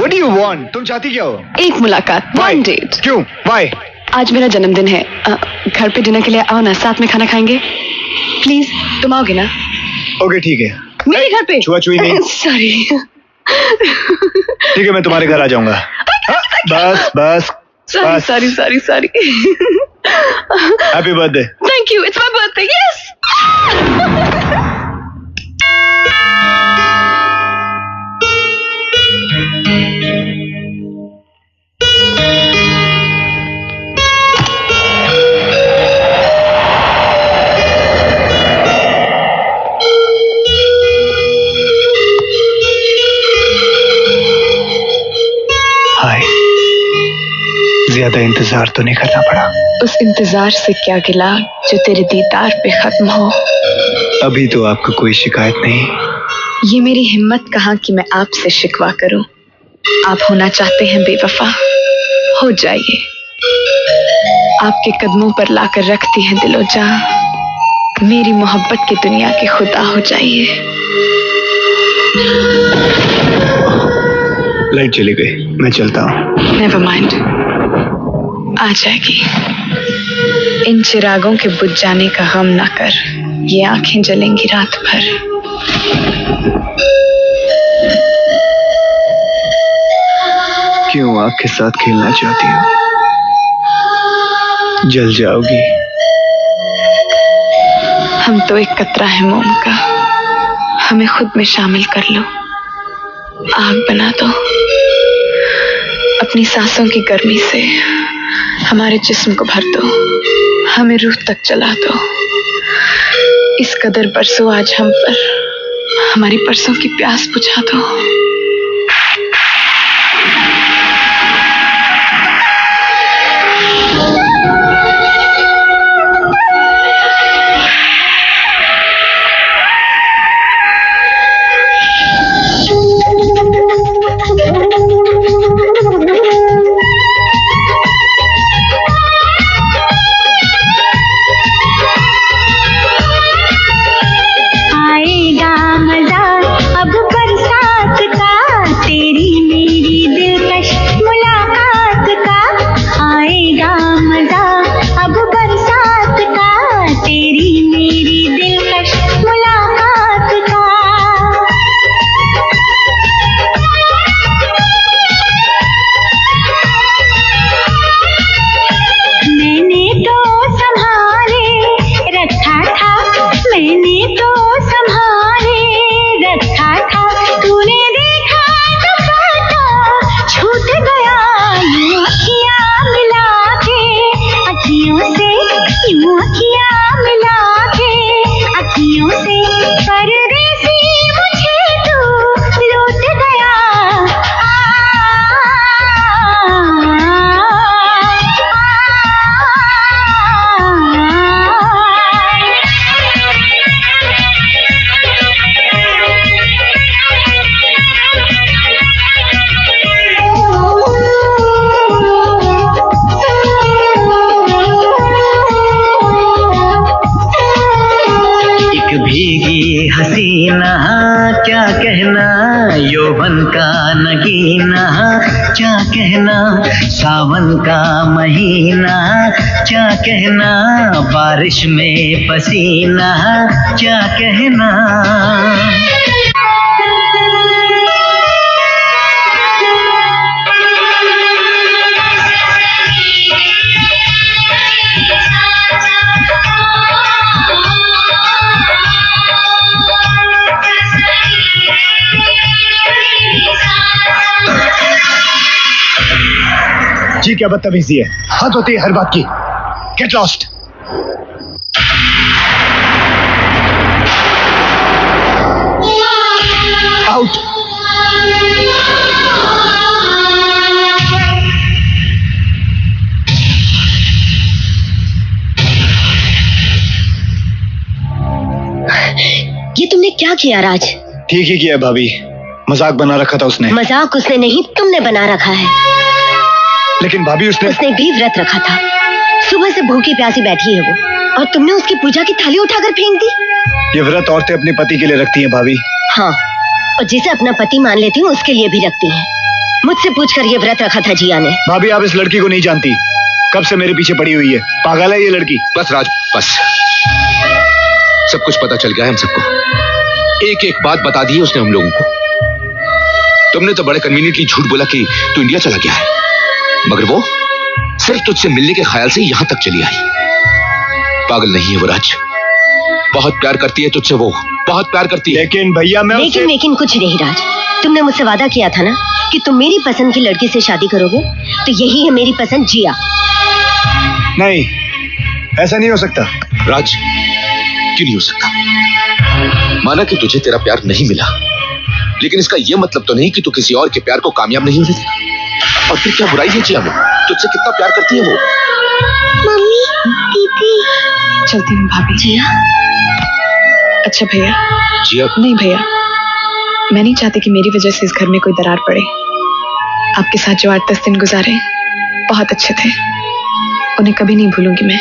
What do you want? तुम चाहती क्या हो? एक मुलाकात, one date. क्यों? Why? आज मेरा जन्मदिन है, घर पे डिनर के लिए आओ ना, साथ में खाना खाएंगे. प्लीज, तुम आओगे ना? ओके ठीक है. मेरे घर पे? छुआ-छुई नहीं. सॉरी. ठीक है, मैं तुम्हारे घर आ जाऊंगा. बस. Sorry. Happy birthday. Thank you. It's my birthday. Yes. हाय. ज्यादा इंतजार तो नहीं करना पड़ा. उस इंतजार से क्या गिला जो तेरे दीदार पे खत्म हो. अभी तो आपको कोई शिकायत नहीं. ये मेरी हिम्मत कहाँ कि मैं आपसे शिकवा करूं. आप होना चाहते हैं बेवफा, हो जाइए. आपके कदमों पर लाकर रखती है दिलो जान. मेरी मोहब्बत की दुनिया के खुदा हो जाइए. लाइट चली गई, मैं चलता हूँ. नेवर माइंड, आ जाएगी. इन चिरागों के बुझ जाने का गम ना कर. ये आंखें जलेंगी रात भर. क्यों आपके साथ खेलना चाहती हो? जल जाओगी. हम तो एक कतरा है मोम का. हमें खुद में शामिल कर लो. आग बना दो. अपनी सांसों की गर्मी से हमारे जिस्म को भर दो. हमें रूह तक जला दो. इस कदर बरसो आज हम पर. हमारी परसों की प्यास बुझा दो. हसीना क्या कहना, यौवन का नगीना क्या कहना, सावन का महीना क्या कहना, बारिश में पसीना क्या कहना. जी क्या बदतमीजी है. हद होती है हर बात की. Get lost. आउट. ये तुमने क्या किया राज? ठीक ही किया भाभी. मजाक बना रखा था उसने. मजाक उसने नहीं, तुमने बना रखा है. लेकिन भाभी उसने भी व्रत रखा था. सुबह से भूखी प्यासी बैठी है वो, और तुमने उसकी पूजा की थाली उठाकर फेंक दी. ये व्रत औरतें अपने पति के लिए रखती हैं भाभी. हाँ, और जिसे अपना पति मान लेती हैं उसके लिए भी रखती हैं. मुझसे पूछकर ये व्रत रखा था जिया ने। भाभी आप इस लड़की को नहीं जानती, कब से मेरे पीछे पड़ी हुई है। पागल है ये लड़की। बस राज, बस। सब कुछ पता चल गया है हम सबको। एक एक बात बता दी है उसने हम लोगों को। तुमने तो बड़े कन्वीनियंटली झूठ बोला कि तू इंडिया चला गया है, मगर वो सिर्फ तुझसे मिलने के ख्याल से यहां तक चली आई। पागल नहीं है वो राज, बहुत प्यार करती है तुझसे, वो बहुत प्यार करती है। लेकिन भैया मैं लेकिन कुछ नहीं राज, तुमने मुझसे वादा किया था ना कि तुम मेरी पसंद की लड़की से शादी करोगे, तो यही है मेरी पसंद जिया। नहीं, ऐसा नहीं हो सकता। राज, क्यों नहीं हो सकता? माना कि तुझे तेरा प्यार नहीं मिला, लेकिन इसका यह मतलब तो नहीं कि तू किसी और के प्यार को कामयाब नहीं होने देगा। और फिर क्या बुराई है जिया में? तुझसे कितना प्यार करती है वो। मम्मी, दीदी। चलती हूँ भाभी। जिया। अच्छा भैया। जिया। नहीं भैया, मैं नहीं चाहती कि मेरी वजह से इस घर में कोई दरार पड़े। आपके साथ जो 8-10 दिन गुजारे बहुत अच्छे थे, उन्हें कभी नहीं भूलूंगी मैं।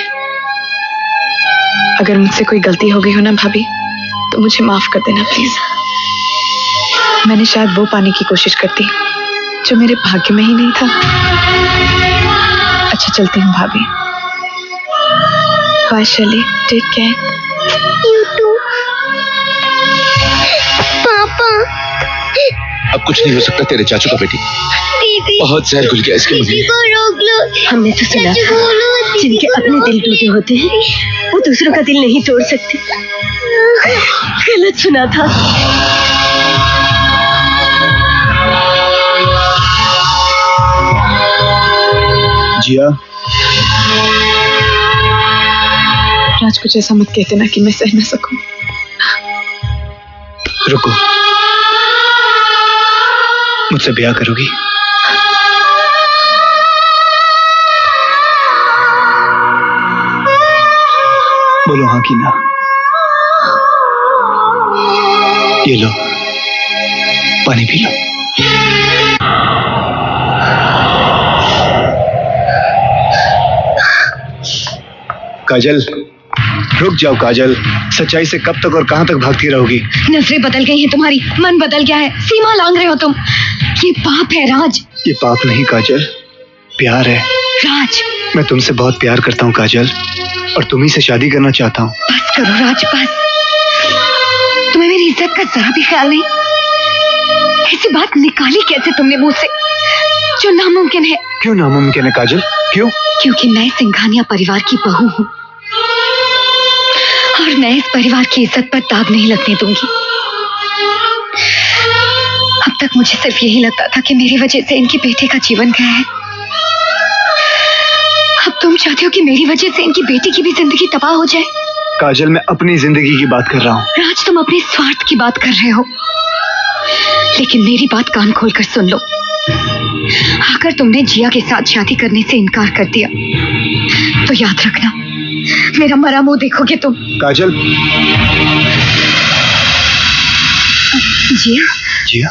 अगर मुझसे कोई गलती हो गई हो ना भाभी, तो मुझे माफ कर देना प्लीज। मैंने शायद वो पाने की कोशिश करती जो मेरे भाग्य में ही नहीं था। अच्छा चलती हूँ भाभी। बाय शैली, टेक केयर। You to. पापा। अब कुछ नहीं हो सकता तेरे चाचू का बेटी। दीदी। बहुत जहर घुल गया इसके मुंह में। को रोक लो। हमने तो सुना था, जिनके अपने दिल टूटे होते हैं वो दूसरों का दिल नहीं तोड़ सकते। गलत सुना था। जिया, राज कुछ ऐसा मत कहते ना कि मैं सह न सकूं। रुको, मुझसे ब्याह करोगी? बोलो हाँ कि ना। ये लो, पानी पी लो। काजल, रुक जाओ काजल। सच्चाई से कब तक और कहां तक भागती रहोगी? नजरें बदल गई हैं तुम्हारी, मन बदल गया है, सीमा लांघ रहे हो तुम। ये पाप है राज। ये पाप नहीं काजल, प्यार है। राज, मैं तुमसे बहुत प्यार करता हूँ काजल, और तुम्ही से शादी करना चाहता हूँ। बस करो राज, बस। तुम्हें मेरी इज्जत का जरा भी ख्याल नहीं? ऐसी बात निकाली कैसे तुमने मुंह से, जो नामुमकिन है? क्यों नामुमकिन है काजल, क्यों? क्योंकि मैं सिंघानिया परिवार की बहू हूँ, और मैं इस परिवार की इज्जत पर दाग नहीं लगने दूंगी। अब तक मुझे सिर्फ यही लगता था कि मेरी वजह से इनके बेटे का जीवन गया है। अब तुम चाहते हो कि मेरी वजह से इनकी बेटी की भी जिंदगी तबाह हो जाए? काजल, मैं अपनी जिंदगी की बात कर रहा हूँ। राज, तुम अपने स्वार्थ की बात कर रहे हो, लेकिन मेरी बात कान खोलकर सुन लो। अगर तुमने जिया के साथ शादी करने से इनकार कर दिया, तो याद रखना मेरा मरा मुंह देखोगे तुम। काजल। जिया। जिया,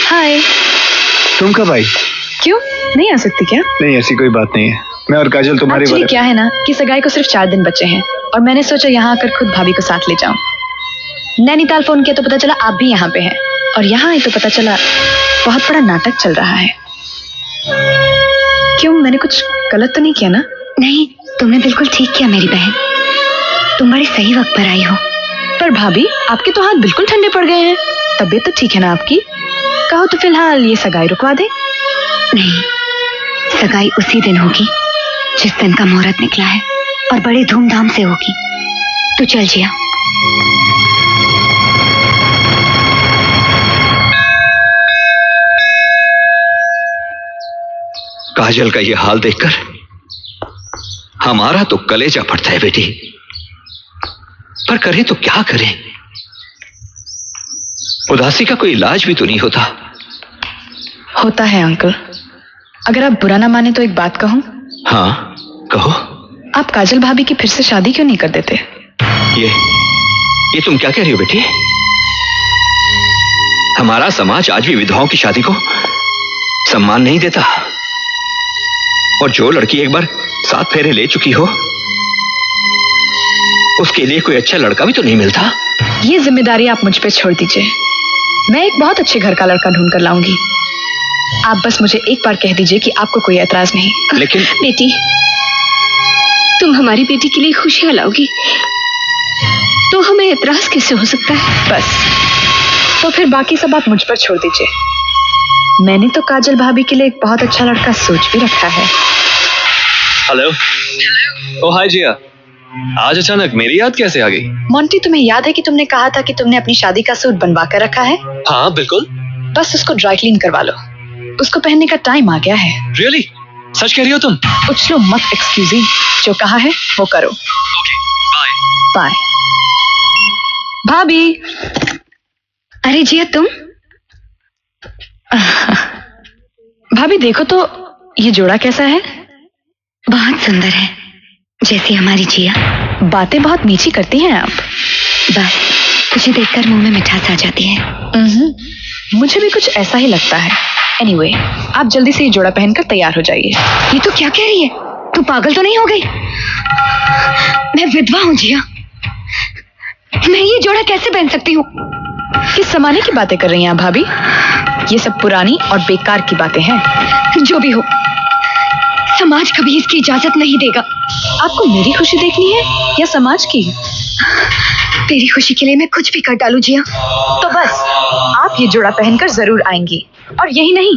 हाय। तुम कब आई? क्यों, नहीं आ सकती क्या? नहीं, ऐसी कोई बात नहीं है। मैं और काजल तुम्हारी एक्चुअली क्या है ना कि सगाई को सिर्फ 4 दिन बचे हैं, और मैंने सोचा यहाँ आकर खुद भाभी को साथ ले जाऊं। नैनीताल फोन किया तो पता चला आप भी यहाँ पे हैं, और यहाँ आए तो पता चला बहुत बड़ा नाटक चल रहा है। क्यों, मैंने कुछ गलत तो नहीं किया ना? नहीं, तुमने बिल्कुल ठीक किया मेरी बहन, तुम बड़े सही वक्त पर आई हो। पर भाभी, आपके तो हाथ बिल्कुल ठंडे पड़ गए हैं। तबीयत तो ठीक है ना आपकी? कहो तो फिलहाल ये सगाई रुकवा दे। नहीं, सगाई उसी दिन होगी जिस दिन का मुहूर्त निकला है, और बड़े धूमधाम से होगी। तो चल जिया। काजल का ये हाल देखकर हमारा तो कलेजा फटता है बेटी, पर करें तो क्या करें? उदासी का कोई इलाज भी तो नहीं होता। होता है अंकल, अगर आप बुरा ना माने तो एक बात कहूं? हाँ, कहो। आप काजल भाभी की फिर से शादी क्यों नहीं कर देते? ये तुम क्या कह रही हो बेटी? हमारा समाज आज भी विधवाओं की शादी को सम्मान नहीं देता, और जो लड़की एक बार 7 फेरे ले चुकी हो, उसके लिए कोई अच्छा लड़का भी तो नहीं मिलता। ये जिम्मेदारी आप मुझ पे छोड़ दीजिए, मैं एक बहुत अच्छे घर का लड़का ढूंढ कर लाऊंगी। आप बस मुझे एक बार कह दीजिए कि आपको कोई एतराज नहीं। लेकिन बेटी, तुम हमारी बेटी के लिए खुशियां लाओगी तो हमें एतराज कैसे हो सकता है? बस, तो फिर बाकी सब आप मुझ पर छोड़ दीजिए। मैंने तो काजल भाभी के लिए एक बहुत अच्छा लड़का सोच भी रखा है। हेलो। ओ हाय जिया, आज अचानक मेरी याद कैसे आ गई? मोंटी, तुम्हें याद है कि तुमने कहा था कि तुमने अपनी शादी का सूट बनवा कर रखा है? हाँ बिल्कुल। बस उसको ड्राई क्लीन करवा लो, उसको पहनने का टाइम आ गया है। रियली? सच कह रही हो तुम? उछलो मत एक्सक्यूजी, जो कहा है वो करो। Okay, bye. बाय। भाभी। अरे जिया, तुम? भाभी देखो तो ये जोड़ा कैसा है? बहुत सुंदर है, जैसी हमारी जिया। बातें बहुत मीठी करती हैं आप। बस तुझे देखकर मुंह में मिठास आ जाती है। मुझे भी कुछ ऐसा ही लगता है। एनीवे, आप जल्दी से ये जोड़ा पहनकर तैयार हो जाइए। ये तो क्या कह रही है? तू पागल तो नहीं हो गई? मैं विधवा हूँ जिया, मैं ये जोड़ा कैसे पहन सकती हूँ? किस जमाने की बातें कर रही हैं आप भाभी? ये सब पुरानी और बेकार की बातें हैं। जो भी हो, समाज कभी इसकी इजाजत नहीं देगा। आपको मेरी खुशी देखनी है या समाज की? तेरी खुशी के लिए मैं कुछ भी कर डालूं जिया। तो बस आप ये जोड़ा पहनकर जरूर आएंगी। और यही नहीं,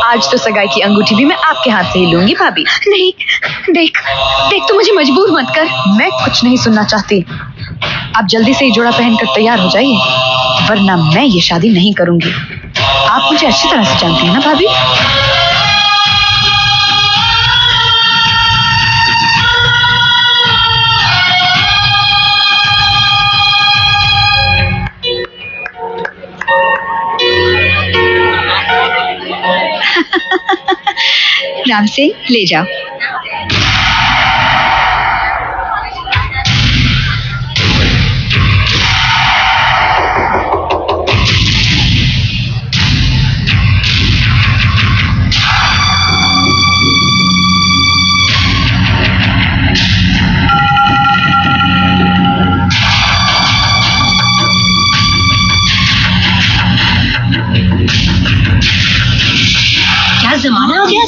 आज तो सगाई की अंगूठी भी मैं आपके हाथ से ही लूंगी भाभी। नहीं, देख देख, तू मुझे मजबूर मत कर। मैं कुछ नहीं सुनना चाहती। आप जल्दी से ये जोड़ा पहनकर तैयार हो जाइए, वरना मैं ये शादी नहीं करूंगी। आप मुझे अच्छी तरह से जानती हैं ना भाभी? राम सिंह, ले जाओ। क्या जमाना हो गया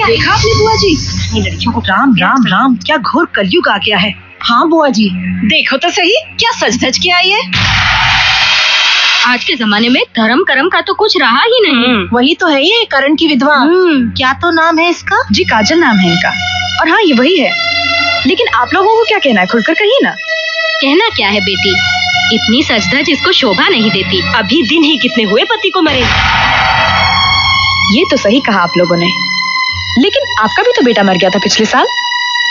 देखा आपने बुआ जी? लड़कियों को राम राम राम, क्या घोर कलयुग आ गया है। हाँ बुआ जी, देखो तो सही, क्या सज धज के आई है। आज के जमाने में धर्म कर्म का तो कुछ रहा ही नहीं। वही तो है ये करण की विधवा। क्या तो नाम है इसका? जी, काजल नाम है इनका। और हाँ, ये वही है। लेकिन आप लोगों को क्या कहना है, खुलकर कहिए ना। कहना क्या है बेटी, इतनी सजधज इसको शोभा नहीं देती। अभी दिन ही कितने हुए पति को मरे। ये तो सही कहा आप लोगों ने, लेकिन आपका भी तो बेटा मर गया था पिछले साल।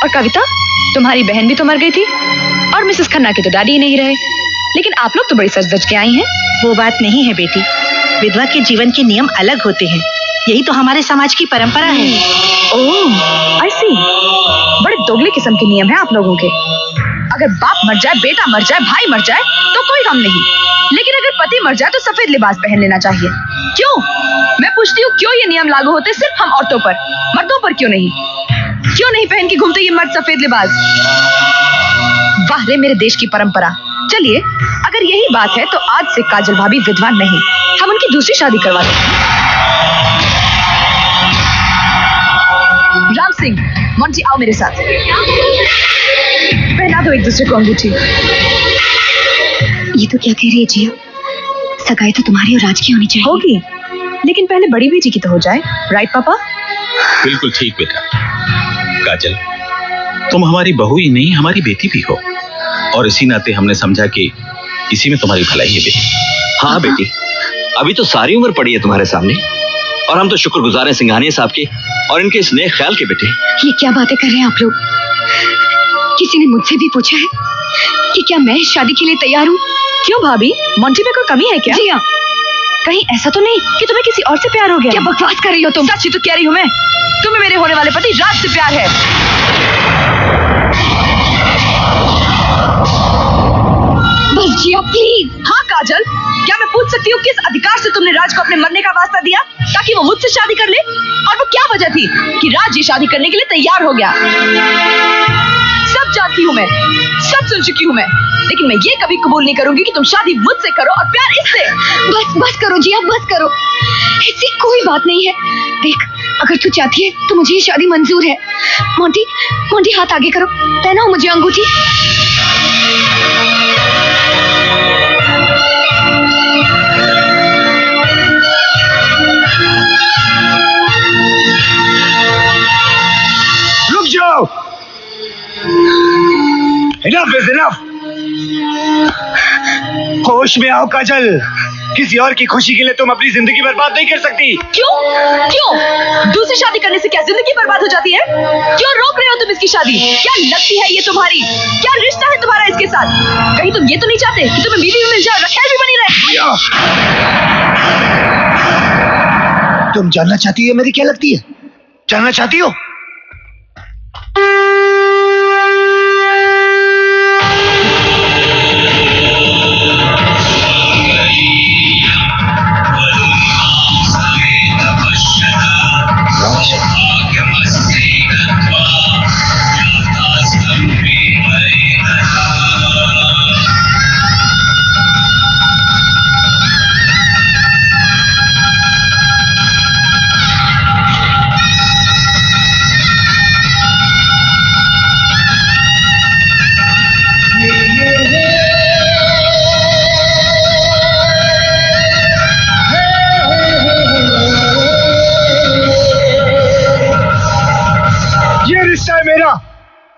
और कविता, तुम्हारी बहन भी तो मर गई थी। और मिसेस खन्ना के तो डैडी ही नहीं रहे। लेकिन आप लोग तो बड़ी सज-धज के आई हैं। वो बात नहीं है बेटी, विधवा के जीवन के नियम अलग होते हैं। यही तो हमारे समाज की परंपरा है। ओह, आई सी। बड़े दोगले किस्म के नियम हैं आप लोगों के। अगर बाप मर जाए, बेटा मर जाए, भाई मर जाए तो कोई गम नहीं, लेकिन अगर पति मर जाए तो सफेद लिबास पहन लेना चाहिए। क्यों? मैं पूछती हूँ, क्यों ये नियम लागू होते सिर्फ हम औरतों पर, मर्दों पर क्यों नहीं? क्यों नहीं पहन के घूमते ये मर्द सफेद लिबास? वाह रे मेरे देश की परंपरा। चलिए, अगर यही बात है तो आज से काजल भाभी विधवा नहीं, हम उनकी दूसरी शादी करवा दें। राम सिंह, मोंटी, आओ मेरे साथ। पहना दो एक दूसरे को अंगूठी। ये तो क्या कह रही है जिया? सगाई तो तुम्हारी और राज की होनी चाहिए। होगी, लेकिन पहले बड़ी बेटी की तो हो जाए। राइट पापा? बिल्कुल ठीक बेटा। काजल, तुम हमारी बहू ही नहीं, हमारी बेटी भी हो, और इसी नाते हमने समझा कि इसी में तुम्हारी भलाई है बेटी। हाँ बेटी, अभी तो सारी उम्र पड़ी है तुम्हारे सामने, और हम तो शुक्रगुजार हैं सिंघानिया साहब के और इनके इस नेक ख्याल के बेटे। ये क्या बातें कर रहे हैं आप लोग? किसी ने मुझसे भी पूछा है कि क्या मैं इस शादी के लिए तैयार हूँ? क्यों भाभी, मोंटी में कोई कमी है क्या? जी हाँ। कहीं ऐसा तो नहीं कि तुम्हें किसी और से प्यार हो गया? क्या बकवास कर रही हो तुम? सच ही तो कह रही हूँ मैं। तुम्हें मेरे होने वाले पति राज से प्यार है। बस जिया प्लीज। हाँ काजल, क्या मैं पूछ सकती हूँ किस अधिकार से तुमने राज को अपने मरने का वास्ता दिया ताकि वो मुझसे शादी कर ले? और वो क्या वजह थी कि राज ये शादी करने के लिए तैयार हो गया? सब सब जानती हूँ मैं, सब सुन चुकी हूँ मैं, लेकिन मैं ये कभी कबूल नहीं करूंगी कि तुम शादी मुझसे करो और प्यार इससे। बस करो जिया, बस करो। ऐसी कोई बात नहीं है। देख, अगर तू चाहती है तो मुझे ये शादी मंजूर है। मोंटी, मोंटी हाथ आगे करो, पहनाओ मुझे अंगूठी। रुक जाओ। Enough is enough. होश में आओ काजल, किसी और की खुशी के लिए तुम अपनी जिंदगी बर्बाद नहीं कर सकती। क्यों? क्यों? दूसरी शादी करने से क्या जिंदगी बर्बाद हो जाती है? क्यों रोक रहे हो तुम इसकी शादी? क्या लगती है ये तुम्हारी? क्या रिश्ता है तुम्हारा इसके साथ? कहीं तुम ये तो नहीं चाहते कि तुम्हें बीवी भी मिल जाए, रखैल भी बनी रहे? तुम जानना चाहती है मेरी क्या लगती है? जानना चाहती हो?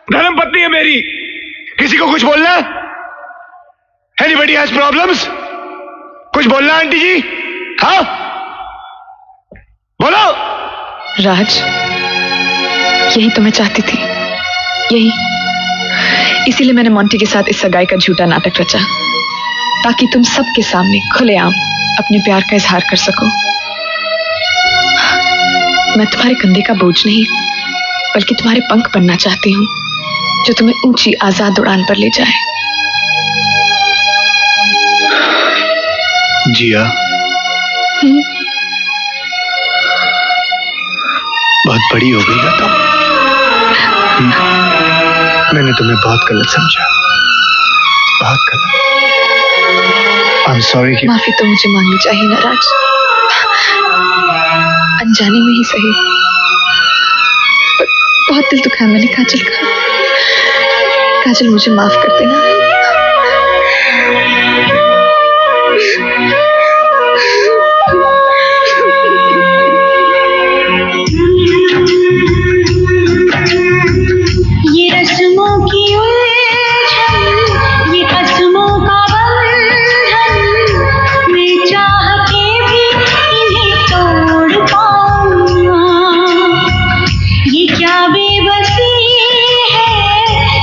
धर्म पत्नी है मेरी, किसी को कुछ बोलना है? Anybody has problems? कुछ बोलना है आंटी जी? हाँ, बोलो। राज, यही तो मैं चाहती थी, यही। इसीलिए मैंने मोंटी के साथ इस सगाई का झूठा नाटक रचा, ताकि तुम सबके सामने खुलेआम अपने प्यार का इजहार कर सको। मैं तुम्हारे कंधे का बोझ नहीं, बल्कि तुम्हारे पंख बनना चाहती हूँ, जो तुम्हें ऊंची आजाद उड़ान पर ले जाए। जिया, बहुत बड़ी हो गई हो तुम। मैंने तुम्हें बहुत गलत समझा, बहुत गलत। I am sorry. माफी तो मुझे मांगनी चाहिए ना राज, अनजाने में ही सही। बहुत दिल दुखाया मैंने काजल का। काजल, मुझे माफ कर देना। ये रस्मों की उलझन, ये कसमों का बंधन, मैं चाह के भी इन्हें तोड़ पाऊंगा। ये क्या बेबसी है,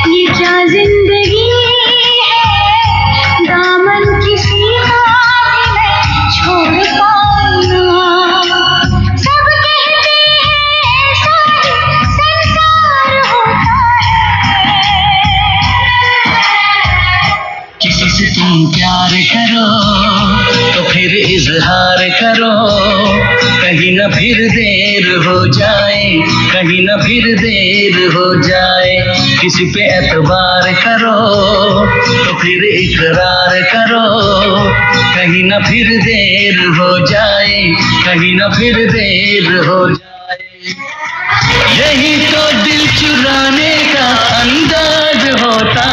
ये क्या जिंदगी है, दामन किसी का भी मैं छोड़ पाऊंगा। सब कहते हैं सारे संसार होता है, किसी से तुम प्यार करो तो फिर इजहार करो, कहीं न फिर देर हो जाए, कहीं न फिर देर हो जाए। किसी पे एतबार करो तो फिर इकरार करो, कहीं न फिर देर हो जाए, कहीं न फिर देर हो जाए। यही तो दिल चुराने का अंदाज होता